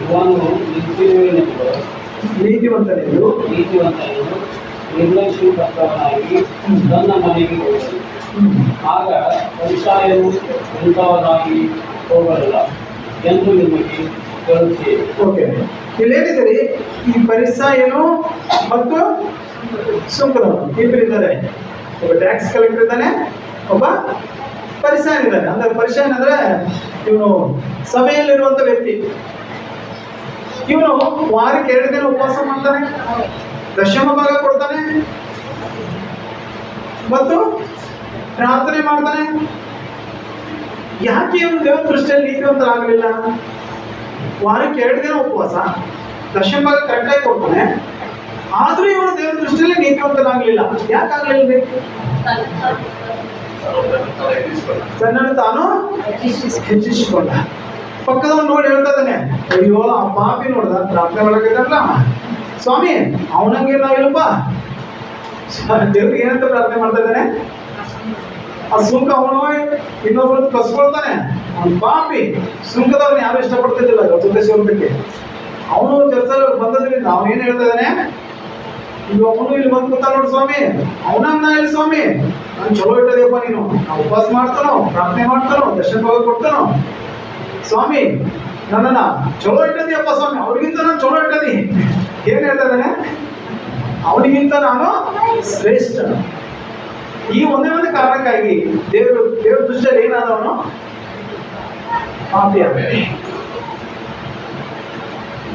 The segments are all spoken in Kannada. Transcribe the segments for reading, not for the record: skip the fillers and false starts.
ಇವನು ನೀತಿವಂತನೆಂದು ನಿರ್ಲಕ್ಷ್ಯಪಟ್ಟವನಾಗಿ ತನ್ನ ಮನೆಗೆ ಹೋದನು. ಆಗ ಪರಿಸಾಯನು ಎಂಥವನಾಗಿ ಹೋಗಲಿಲ್ಲ ಎಂದು ನಿಮಗೆ ಹೇಳುತ್ತೇವೆ. ಓಕೆ, ಇಲ್ಲೇನಿದ್ದಾರೆ? ಈ ಪರಿಸಾಯನು ಮತ್ತು ಸುಂಕದವನು ಇಬ್ಬರಿದ್ದಾರೆ. ಒಬ್ಬ ಟ್ಯಾಕ್ಸ್ ಕಲೆಕ್ಟರ್ ಇದ್ದಾನೆ, ಒಬ್ಬ ಪರಿಸಾಯನ್ ಇದ್ದಾನೆ. ಅಂದ್ರೆ ಪರಿಸಾಯನ್ ಅಂದ್ರೆ ಇವನು ಸಭೆಯಲ್ಲಿರುವಂತ ವ್ಯಕ್ತಿ. ಇವನು ವಾರಕ್ಕೆ 2 ದಿನ ಉಪವಾಸ ಮಾಡ್ತಾನೆ, ದಶಮ ಭಾಗ ಕೊಡ್ತಾನೆ ಮತ್ತು ಪ್ರಾರ್ಥನೆ ಮಾಡ್ತಾನೆ. ಯಾಕೆ ಇವನು ದೇವರ ದೃಷ್ಟಿಯಲ್ಲಿ ನೀತಿವಂತರಾಗಲಿಲ್ಲ? ವಾರಕ್ಕೆ 2 ದಿನ ಉಪವಾಸ, ದಶಮ ಭಾಗ ಕರೆಕ್ಟಾಗಿ ಕೊಡ್ತಾನೆ, ಆದ್ರೂ ಇವನು ದೇವರ ದೃಷ್ಟಿಯಲ್ಲಿ ನೀತಿವಂತನಾಗಲಿಲ್ಲ. ಯಾಕಾಗಲಿಲ್ಲ? ತನ್ನನ್ನು ತಾನು ಹೆಚ್ಚಿಸಿಕೊಂಡ. ಪಕ್ಕದವನು ನೋಡಿ ಹೇಳ್ತಾ ಇದ್ದಾನೆ, ಅಯ್ಯೋ ಆ ಪಾಪಿ ನೋಡ್ದ ಪ್ರಾರ್ಥನೆ ಒಳಗಿದ್ದಾರಲ್ಲ ಸ್ವಾಮಿ, ಅವನಂಗೆ ನಾವಿಲ್ಲಪ್ಪ. ದೇವ್ರಿಗೆ ಏನಂತ ಪ್ರಾರ್ಥನೆ ಮಾಡ್ತಾ ಇದ್ದಾನೆ? ಆ ಸುಂಕ ಅವನು ಇನ್ನೊಬ್ಬರನ್ನು ಕಸ್ಕೊಳ್ತಾನೆ. ಅವನು ಪಾಪಿ. ಸುಂಕದವ್ರನ್ನ ಯಾರು ಇಷ್ಟಪಡ್ತಿದ್ದಿಲ್ಲ ಜೊತೆ ಸೇರೋದಕ್ಕೆ. ಅವನು ಚರ್ಚಲ್ಲಿ ಬಂದದ್ರಿಂದ ಅವನೇನು ಹೇಳ್ತಾ ಇದ್ದಾನೆ? ಈಗ ಅವನು ಇಲ್ಲಿ ಬಂದು ಕೂತ ನೋಡಿ ಸ್ವಾಮಿ, ಅವನನ್ನ ಇಲ್ಲಿ ಸ್ವಾಮಿ ನಾನು ಚಲೋ ಇಟ್ಟದೆಯಪ್ಪ, ನೀನು ನಾವು ಉಪವಾಸ ಮಾಡ್ತಾನೋ, ಪ್ರಾರ್ಥನೆ ಮಾಡ್ತಾನೋ, ದರ್ಶನ ಭಾಗ ಕೊಡ್ತಾನೋ, ಸ್ವಾಮಿ ನನ್ನನ್ನ ಚಲೋ ಇಟ್ಟದಿಯಪ್ಪ ಸ್ವಾಮಿ, ಅವ್ರಿಗಿಂತ ನಾನು ಚಲೋ ಇಟ್ಟದಿ. ಏನ್ ಹೇಳ್ತಾ ಇದ್ದಾನೆ? ಅವನಿಗಿಂತ ನಾನು ಶ್ರೇಷ್ಠ. ಈ ಒಂದೇ ಒಂದು ಕಾರಣಕ್ಕಾಗಿ ದೇವ್ರ ದೃಷ್ಟಿಯಲ್ಲಿ ಏನಾದವನು? ಪಾಪಿ.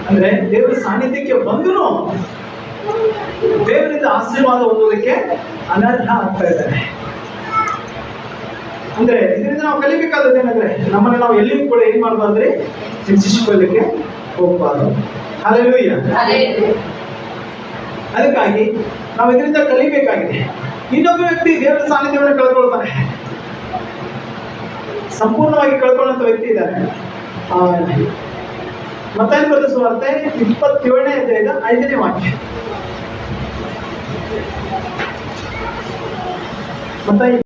ಅಂದ್ರೆ ದೇವರ ಸಾನ್ನಿಧ್ಯಕ್ಕೆ ಬಂದರೂ ದೇವರಿಂದ ಆಶೀರ್ವಾದ ಹೊಂದೋದಕ್ಕೆ ಅನರ್ಹ ಆಗ್ತಾ ಇದ್ದಾನೆ. ಅಂದ್ರೆ ಇದರಿಂದ ನಾವು ಕಲಿಬೇಕಾದದ್ದು ಏನಂದ್ರೆ, ನಮ್ಮನ್ನ ನಾವು ಎಲ್ಲಿಯೂ ಕೂಡ ಏನ್ ಮಾಡಬಾರ್ದ್ರೆ ಹೆಚ್ಚಿಸಿಕೊಳ್ಳಲಿಕ್ಕೆ ಹೋಗಬಾರ್ದು. ಹಲ್ಲೆಲೂಯಾ. ಅದಕ್ಕಾಗಿ ನಾವು ಇದರಿಂದ ಕಲಿಬೇಕಾಗಿದೆ. ಇನ್ನೊಬ್ಬ ವ್ಯಕ್ತಿ ದೇವರ ಸಾನ್ನಿಧ್ಯವನ್ನು ಕಳ್ಕೊಳ್ತಾನೆ, ಸಂಪೂರ್ಣವಾಗಿ ಕಳ್ಕೊಳ್ಳುವಂತ ವ್ಯಕ್ತಿ ಇದ್ದಾನೆ. ಮತ್ತಾಯ ಬರೆದ ಸುವಾರ್ತೆ 27ನೇ ಅಧ್ಯಾಯದ 5ನೇ ವಾಕ್ಯ. ಮತ್ತಾಯ